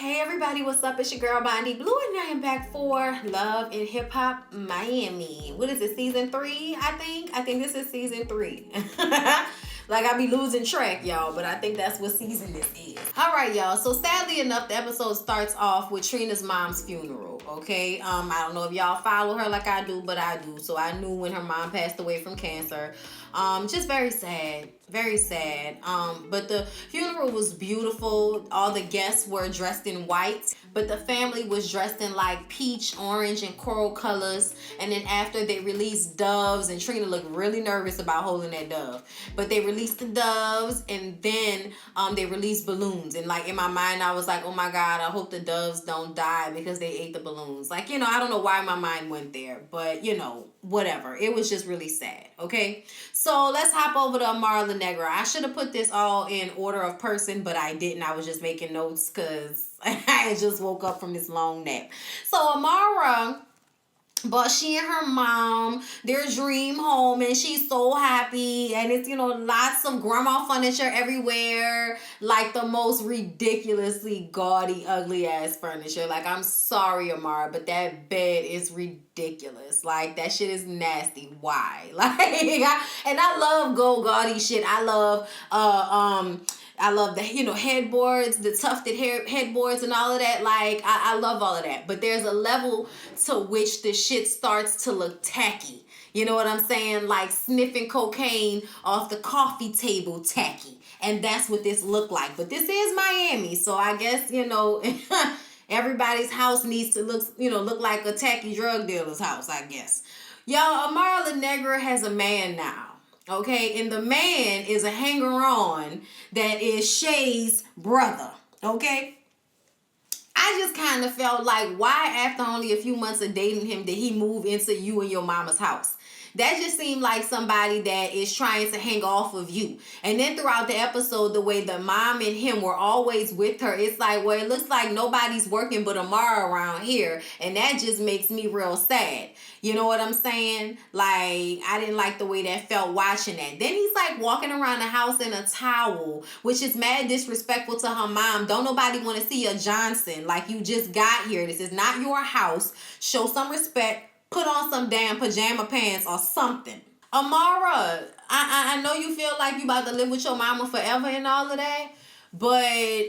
Hey everybody, what's up? It's your girl Bondy Blue, and I am back for Love in Hip Hop Miami. What is it, season 3? I think this is season 3. Like I be losing track, y'all, but I think that's what season this is. All right, y'all. So sadly enough, the episode starts off with Trina's mom's funeral. Okay, I don't know if y'all follow her like I do, but I do. So I knew when her mom passed away from cancer. Just very sad, very sad. But the funeral was beautiful. All the guests were dressed in white, but the family was dressed in like peach, orange, and coral colors. And then after they released doves, and Trina looked really nervous about holding that dove, but they released the doves, and then they released balloons. And like in my mind, I was like, oh my God, I hope the doves don't die because they ate the balloons. Like, I don't know why my mind went there, but whatever. It was just really sad. Okay. So let's hop over to Amara Negra. I should have put this all in order of person, but I didn't. I was just making notes because I just woke up from this long nap. So Amara, but she and her mom, their dream home, and she's so happy. And it's, lots of grandma furniture everywhere. Like the most ridiculously gaudy, ugly ass furniture. Like, I'm sorry, Amara, but that bed is ridiculous. Like, that shit is nasty. Why? Like, and I love gold gaudy shit. I love the, headboards, the tufted headboards and all of that. Like, I love all of that. But there's a level to which the shit starts to look tacky. You know what I'm saying? Like sniffing cocaine off the coffee table tacky. And that's what this looked like. But this is Miami. So I guess, everybody's house needs to look like a tacky drug dealer's house, I guess. Y'all, Amara Negra has a man now. Okay, and the man is a hanger-on that is Shay's brother. Okay, I just kind of felt like, why after only a few months of dating him did he move into you and your mama's house? That just seemed like somebody that is trying to hang off of you. And then throughout the episode, the way the mom and him were always with her, it's like, well, it looks like nobody's working but Amara around here. And that just makes me real sad. You know what I'm saying? Like, I didn't like the way that felt watching that. Then he's like walking around the house in a towel, which is mad disrespectful to her mom. Don't nobody want to see a Johnson. Like, you just got here. This is not your house. Show some respect. Put on some damn pajama pants or something. Amara, I know you feel like you about to live with your mama forever and all of that, but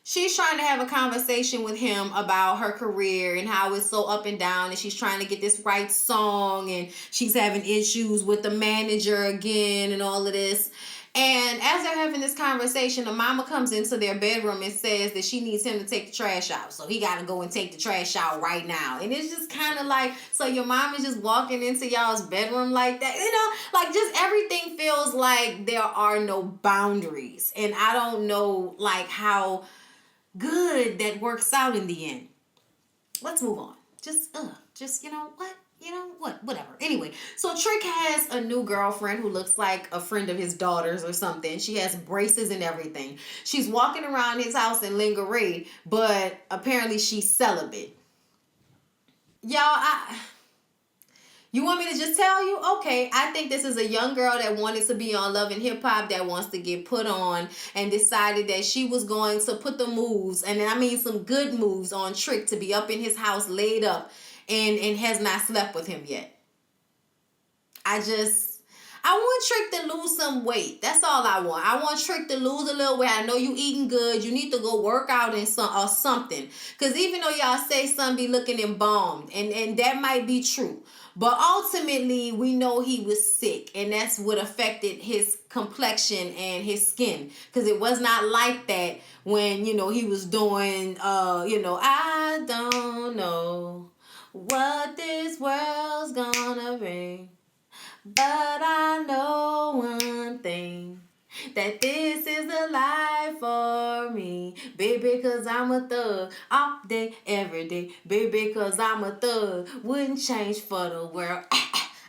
she's trying to have a conversation with him about her career and how it's so up and down, and she's trying to get this right song, and she's having issues with the manager again and all of this. And as they're having this conversation, the mama comes into their bedroom and says that she needs him to take the trash out. So he got to go and take the trash out right now. And it's just kind of like, so your mom is just walking into y'all's bedroom like that. Like just everything feels like there are no boundaries. And I don't know like how good that works out in the end. Let's move on. Whatever. Anyway, so Trick has a new girlfriend who looks like a friend of his daughter's or something. She has braces and everything. She's walking around his house in lingerie, but apparently she's celibate. Y'all, you want me to just tell you? Okay, I think this is a young girl that wanted to be on Love and Hip Hop, that wants to get put on, and decided that she was going to put the moves, and I mean some good moves, on Trick to be up in his house laid up and has not slept with him yet. I want Trick to lose some weight. That's all I want. I want Trick to lose a little weight. I know you eating good. You need to go work out or something. Because even though y'all say some be looking embalmed, and that might be true, but ultimately we know he was sick, and that's what affected his complexion and his skin. Because it was not like that when, he was doing, I don't know what this world's gonna bring, but I know one thing, that this is the life for me. Baby, cause I'm a thug all day, every day. Baby, cause I'm a thug, wouldn't change for the world.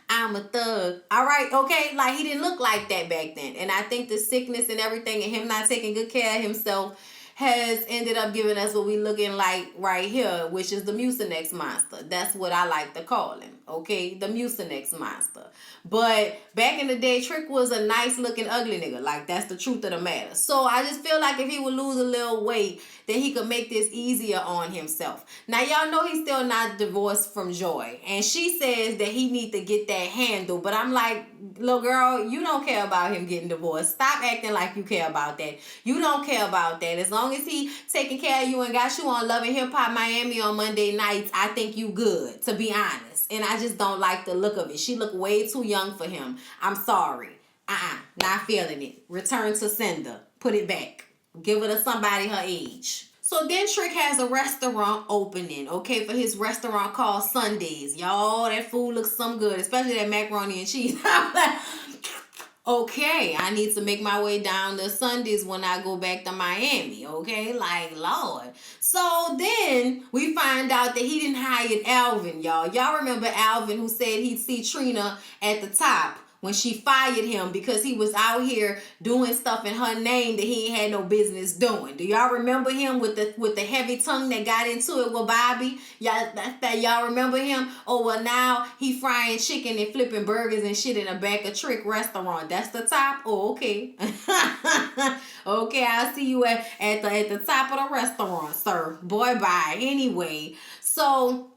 I'm a thug. All right, okay? Like, he didn't look like that back then. And I think the sickness and everything and him not taking good care of himself has ended up giving us what we looking like right here, which is the Mucinex monster. That's what I like to call him, okay? The Mucinex monster. But back in the day, Trick was a nice looking ugly nigga. Like, that's the truth of the matter. So I just feel like if he would lose a little weight, then he could make this easier on himself. Now, y'all know he's still not divorced from Joy. And she says that he need to get that handle. But I'm like, little girl, you don't care about him getting divorced. Stop acting like you care about that. You don't care about that. As long as he taking care of you and got you on Love and Hip Hop Miami on Monday nights, I think you good, to be honest. And I just don't like the look of it. She look way too young for him. I'm sorry. Not feeling it. Return to sender. Put it back. Give it to somebody her age. So then Trick has a restaurant opening, okay, for his restaurant called Sundays. Y'all, that food looks some good, especially that macaroni and cheese. I'm like, okay, I need to make my way down to Sundays when I go back to Miami, okay? Like, Lord. So then we find out that he didn't hire Alvin, y'all. Y'all remember Alvin who said he'd see Trina at the top when she fired him because he was out here doing stuff in her name that he ain't had no business doing. Do y'all remember him with the heavy tongue that got into it with Bobby? Y'all remember him? Oh, well, now he frying chicken and flipping burgers and shit in the back of Trick restaurant. That's the top? Oh, okay. Okay, I'll see you at the top of the restaurant, sir. Boy, bye. Anyway, so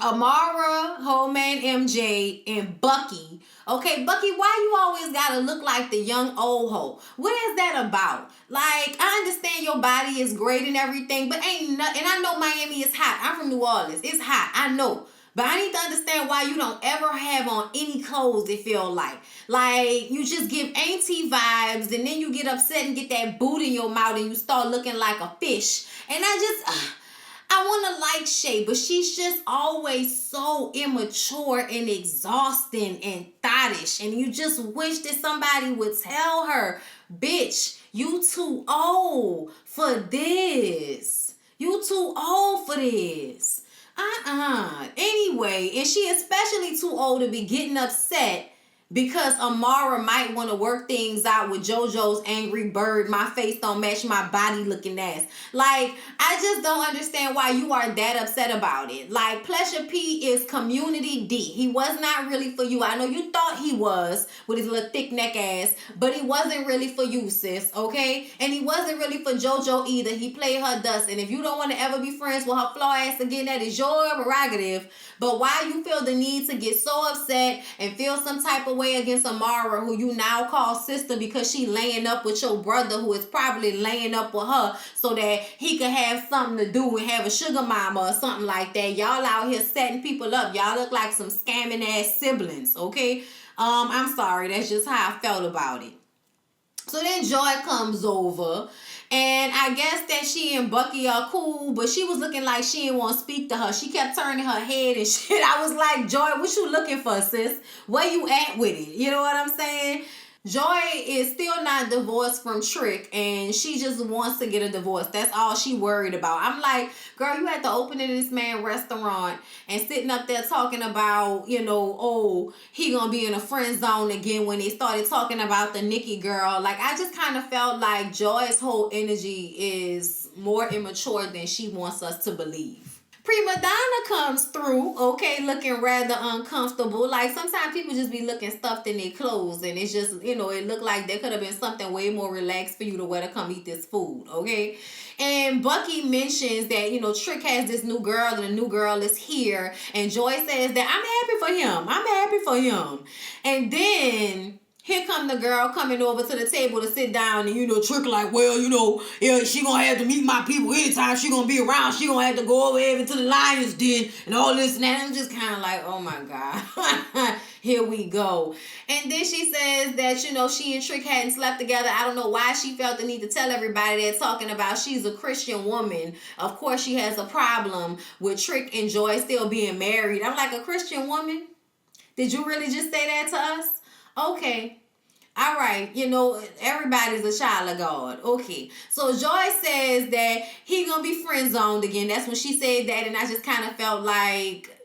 Amara, whole man MJ, and Bucky. Okay, Bucky, why you always gotta look like the young old hoe? What is that about? Like, I understand your body is great and everything, but ain't nothing. And I know Miami is hot. I'm from New Orleans. It's hot. I know. But I need to understand why you don't ever have on any clothes that feel like. Like, you just give auntie vibes, and then you get upset and get that boot in your mouth, and you start looking like a fish. And I want to like Shay, but she's just always so immature and exhausting and thottish. And you just wish that somebody would tell her, bitch, you too old for this. You too old for this. Anyway, and she especially too old to be getting upset because Amara might want to work things out with JoJo's angry bird, my face don't match my body looking ass. Like, I just don't understand why you are that upset about it. Like, Pleasure P is community D. He was not really for you. I know you thought he was with his little thick neck ass, but he wasn't really for you, sis, okay? And he wasn't really for JoJo either. He played her dust. And if you don't want to ever be friends with her flaw ass again, that is your prerogative. But why you feel the need to get so upset and feel some type of way against Amara, who you now call sister because she laying up with your brother who is probably laying up with her so that he could have something to do and have a sugar mama or something like that. Y'all out here setting people up. Y'all look like some scamming ass siblings, okay? I'm sorry. That's just how I felt about it. So then Joy comes over, and I guess that she and Bucky are cool, but she was looking like she didn't want to speak to her. She kept turning her head and shit. I was like, Joy, what you looking for, sis? Where you at with it? You know what I'm saying? Joy is still not divorced from Trick, and she just wants to get a divorce. That's all she worried about. I'm like, girl, you had to open in this man restaurant and sitting up there talking about, you know, oh, he gonna be in a friend zone again when they started talking about the Nikki girl. Like, I just kind of felt like Joy's whole energy is more immature than she wants us to believe. Prima Donna comes through, okay, looking rather uncomfortable. Like, sometimes people just be looking stuffed in their clothes, and it's just, you know, it looked like there could have been something way more relaxed for you to wear to come eat this food, okay? And Bucky mentions that, you know, Trick has this new girl, and the new girl is here, and Joy says that I'm happy for him. I'm happy for him. And then here come the girl coming over to the table to sit down, and, you know, Trick like, well, you know, yeah, she gonna have to meet my people anytime she gonna be around. She gonna have to go over even to the Lions Den and all this and that. I'm just kind of like, oh my God, here we go. And then she says that, you know, she and Trick hadn't slept together. I don't know why she felt the need to tell everybody that, talking about she's a Christian woman. Of course, she has a problem with Trick and Joy still being married. I'm like, a Christian woman? Did you really just say that to us? Okay. All right. You know, everybody's a child of God. Okay. So Joy says that he gonna be friend zoned again. That's when she said that, and I just kind of felt like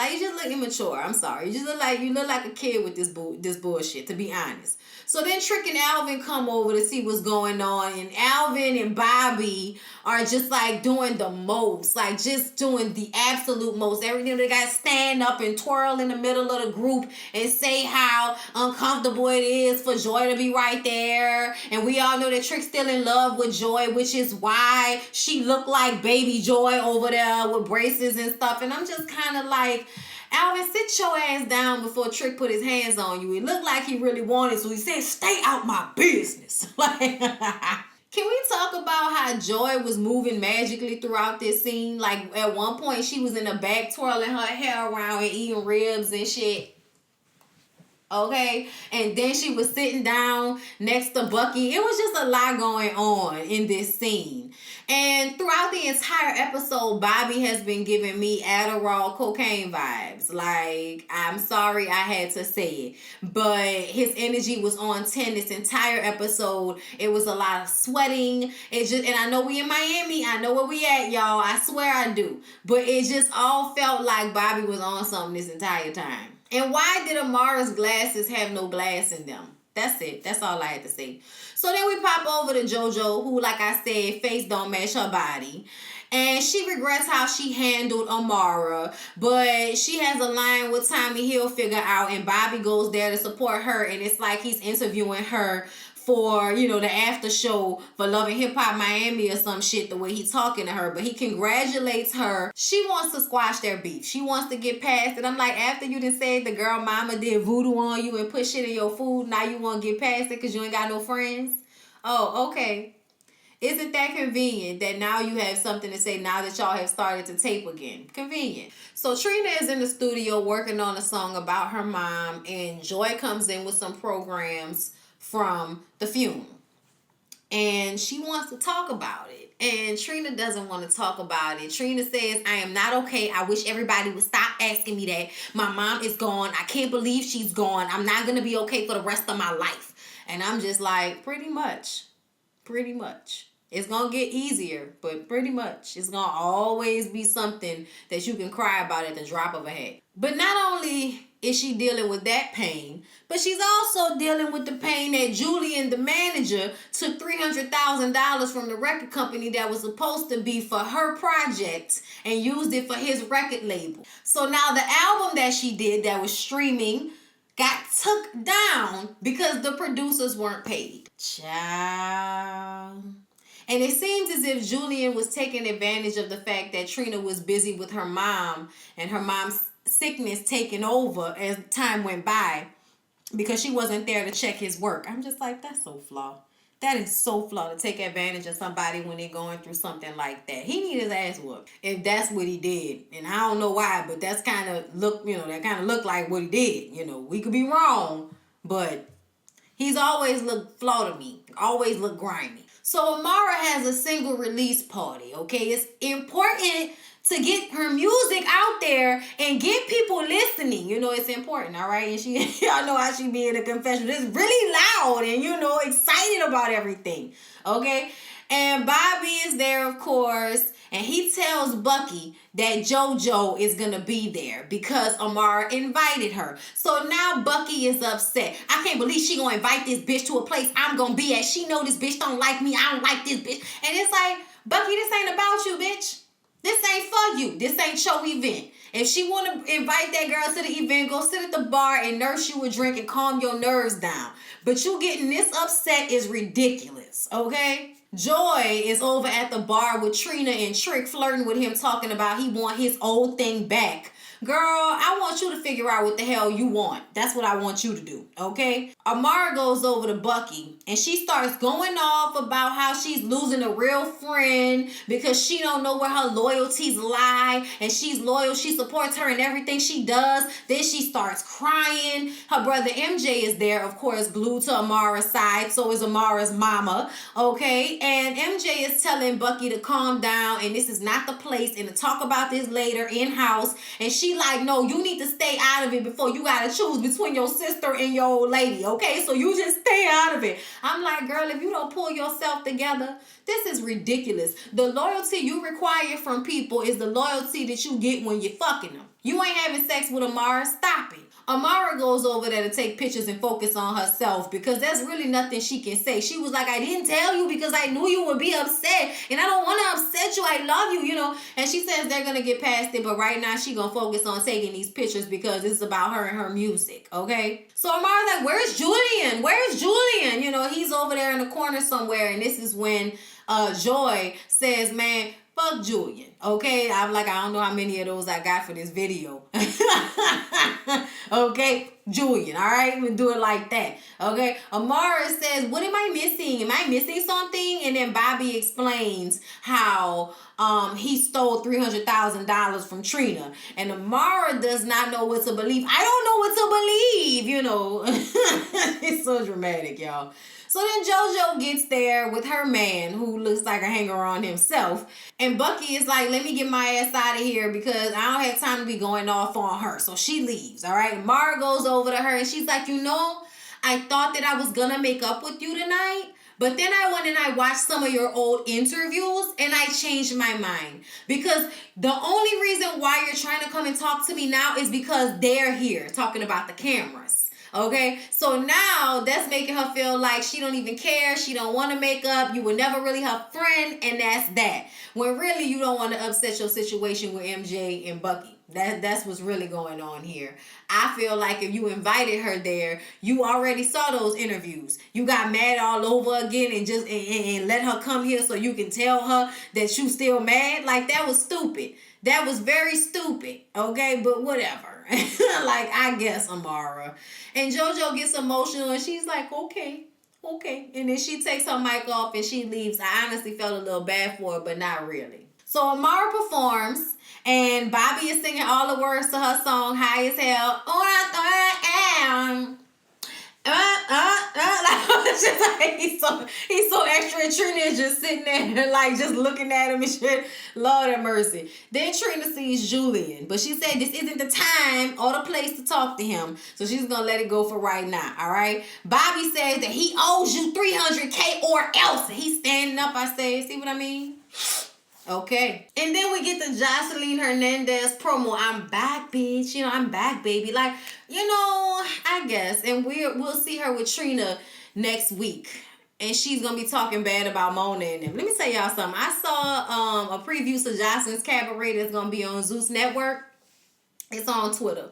Like, you just look immature. I'm sorry. You look like a kid with this bullshit, to be honest. So then Trick and Alvin come over to see what's going on, and Alvin and Bobby are just like doing the most, like just doing the absolute most. Everything they got, stand up and twirl in the middle of the group and say how uncomfortable it is for Joy to be right there. And we all know that Trick's still in love with Joy, which is why she looked like baby Joy over there with braces and stuff. And I'm just kind of like, Alvin, sit your ass down before Trick put his hands on you. It looked like he really wanted, so he said, stay out my business. Like, can we talk about how Joy was moving magically throughout this scene? Like, at one point, she was in the back twirling her hair around and eating ribs and shit. Okay, and then she was sitting down next to Bucky. It was just a lot going on in this scene. And throughout the entire episode, Bobby has been giving me Adderall cocaine vibes. Like, I'm sorry I had to say it, but his energy was on 10 this entire episode. It was a lot of sweating. And I know we in Miami. I know where we at, y'all. I swear I do. But it just all felt like Bobby was on something this entire time. And why did Amara's glasses have no glass in them? That's it. That's all I had to say. So then we pop over to JoJo, who, like I said, face don't match her body. And she regrets how she handled Amara. But she has a line with Tommy Hilfiger out, and Bobby goes there to support her. And it's like he's interviewing her for, you know, the after show for Love and Hip Hop Miami or some shit, the way he's talking to her. But he congratulates her. She wants to squash their beef. She wants to get past it. I'm like, after you done said the girl mama did voodoo on you and put shit in your food, now you want to get past it because you ain't got no friends? Oh, okay. Isn't that convenient that now you have something to say now that y'all have started to tape again? Convenient. So Trina is in the studio working on a song about her mom, and Joy comes in with some programs from the funeral. And she wants to talk about it. And Trina doesn't want to talk about it. Trina says, I am not okay. I wish everybody would stop asking me that. My mom is gone. I can't believe she's gone. I'm not going to be okay for the rest of my life. And I'm just like, pretty much. Pretty much. It's going to get easier, but pretty much. It's going to always be something that you can cry about at the drop of a hat. But not only is she dealing with that pain, but she's also dealing with the pain that Julian, the manager, took $300,000 from the record company that was supposed to be for her project and used it for his record label. So now the album that she did that was streaming got took down because the producers weren't paid. Child. And it seems as if Julian was taking advantage of the fact that Trina was busy with her mom and her mom's sickness taking over as time went by because she wasn't there to check his work. I'm just like, that's so flawed. That is so flawed to take advantage of somebody when they're going through something like that. He need his ass whooped if that's what he did. And I don't know why, but that's kind of that kind of looked like what he did. You know, we could be wrong, but he's always looked flawed to me. Always looked grimy. So Amara has a single release party, okay? It's important to get her music out there and get people listening. You know, it's important, all right? And y'all know how she be in the confession. It's really loud and, excited about everything, okay? And Bobby is there, of course, and he tells Bucky that JoJo is going to be there because Amara invited her. So now Bucky is upset. I can't believe she going to invite this bitch to a place I'm going to be at. She know this bitch don't like me. I don't like this bitch. And it's like, Bucky, this ain't about you, bitch. This ain't for you. This ain't your event. If she want to invite that girl to the event, go sit at the bar and nurse you a drink and calm your nerves down. But you getting this upset is ridiculous, okay? Joy is over at the bar with Trina and Trick flirting with him, talking about he want his old thing back. Girl, I want you to figure out what the hell you want. That's what I want you to do, okay? Amara goes over to Bucky and she starts going off about how she's losing a real friend because she don't know where her loyalties lie and she's loyal. She supports her in everything she does. Then she starts crying. Her brother MJ is there, of course, glued to Amara's side. So is Amara's mama, okay? and MJ is telling Bucky to calm down and this is not the place and to talk about this later in-house. And she like, no, you need to stay out of it before you gotta choose between your sister and your old lady, okay? So you just stay out of it. I'm like, girl, if you don't pull yourself together, this is ridiculous. The loyalty you require from people is the loyalty that you get when you're fucking them. You ain't having sex with Amara, stop it. Amara goes over there to take pictures and focus on herself because there's really nothing she can say. She was like, I didn't tell you because I knew you would be upset and I don't want to upset you. I love you, you know. And she says they're going to get past it, but right now she going to focus on taking these pictures because it's about her and her music, okay? So Amara's like, where's Julian? Where's Julian? You know, he's over there in the corner somewhere, and this is when Joy says, man, fuck Julian, okay? I'm like, I don't know how many of those I got for this video. Okay, Julian, all right? We'll do it like that, okay? Amara says, what am I missing? Am I missing something? And then Bobby explains how he stole $300,000 from Trina. And Amara does not know what to believe. I don't know what to believe, you know. It's so dramatic, y'all. So then JoJo gets there with her man who looks like a hanger-on himself. And Bucky is like, let me get my ass out of here because I don't have time to be going off on her. So she leaves, all right? Mara goes over to her and she's like, you know, I thought that I was going to make up with you tonight. But then I went and I watched some of your old interviews and I changed my mind. Because the only reason why you're trying to come and talk to me now is because they're here talking about the cameras. Okay, so now that's making her feel like she don't even care. She don't want to make up. You were never really her friend, and that's that. When really you don't want to upset your situation with MJ and Bucky. That's what's really going on here. I feel like if you invited her there, you already saw those interviews. You got mad all over again and just and let her come here so you can tell her that you still mad. Like, that was stupid. That was very stupid. Okay, but whatever. Like, I guess, Amara. And JoJo gets emotional and she's like, okay. And then she takes her mic off and she leaves. I honestly felt a little bad for her, but not really. So Amara performs and Bobby is singing all the words to her song, High as Hell. Oh, I am. Like, he's so extra, and Trina is just sitting there like just looking at him and shit. Lord have mercy. Then Trina sees Julian, but she said this isn't the time or the place to talk to him, so she's gonna let it go for right now. All right. Bobby says that he owes you $300K or else. He's standing up. I say, see what I mean? Okay. And then we get the Joseline Hernandez promo. I'm back, bitch. You know, I'm back, baby. Like, you know, I guess. And we'll see her with Trina next week. And she's going to be talking bad about Mona and them. Let me tell y'all something. I saw a preview to Joseline's Cabaret that's going to be on Zeus Network. It's on Twitter.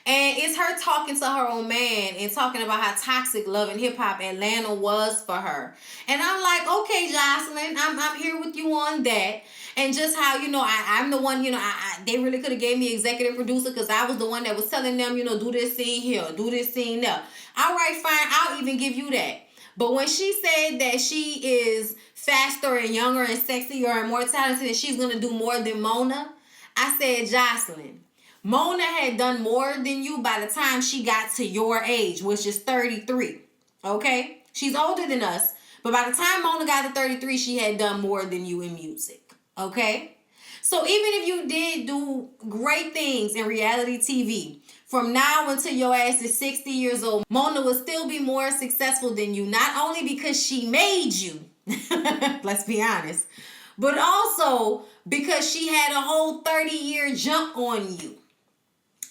And it's her talking to her own man and talking about how toxic Love and Hip Hop Atlanta was for her. And I'm like, okay, Joseline, I'm here with you on that. And just how, you know, I'm the one, you know, they really could have gave me executive producer because I was the one that was telling them, you know, do this scene here, do this scene there. All right, fine, I'll even give you that. But when she said that she is faster and younger and sexier and more talented and she's going to do more than Mona, I said, Joseline, Mona had done more than you by the time she got to your age, which is 33. Okay? She's older than us, but by the time Mona got to 33, she had done more than you in music. Okay? So even if you did do great things in reality TV, from now until your ass is 60 years old, Mona will still be more successful than you, not only because she made you, let's be honest, but also because she had a whole 30-year jump on you.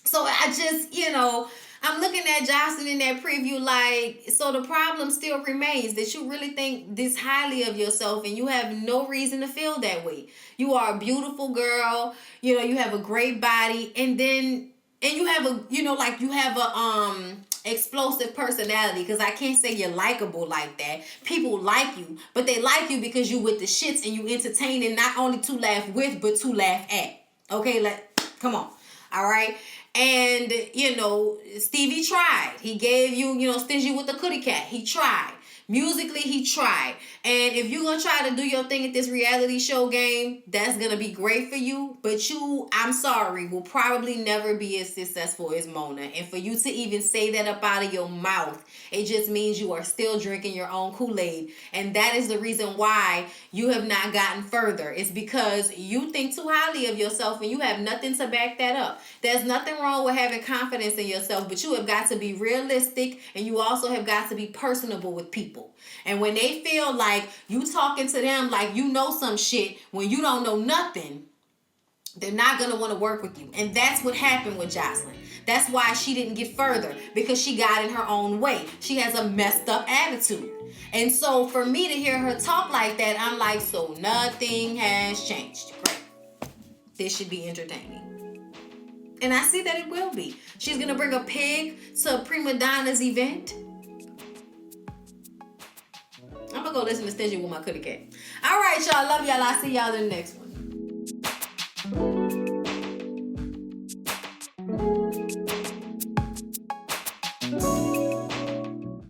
So I just, you know, I'm looking at Joseline in that preview like, so the problem still remains that you really think this highly of yourself and you have no reason to feel that way. You are a beautiful girl, you know, you have a great body, and you have a, you know, like you have a explosive personality, because I can't say you're likable like that. People like you, but they like you because you with the shits and you entertaining, not only to laugh with, but to laugh at. Okay, like, come on. All right. And, you know, Stevie tried. He gave you, you know, Stingy with the Kitty Cat. He tried. Musically, he tried. And if you're going to try to do your thing at this reality show game, that's going to be great for you. But you, I'm sorry, will probably never be as successful as Mona. And for you to even say that up out of your mouth, it just means you are still drinking your own Kool-Aid. And that is the reason why you have not gotten further. It's because you think too highly of yourself and you have nothing to back that up. There's nothing wrong with having confidence in yourself, but you have got to be realistic, and you also have got to be personable with people. And when they feel like you talking to them like you know some shit when you don't know nothing, they're not going to want to work with you. And that's what happened with Joseline. That's why she didn't get further, because she got in her own way. She has a messed up attitude. And so for me to hear her talk like that, I'm like, so nothing has changed. Great. This should be entertaining. And I see that it will be. She's going to bring a pig to a prima donna's event. I'm going to go listen to Stingy with my Coulda Cat. All right, y'all. Love y'all. I'll see y'all in the next one.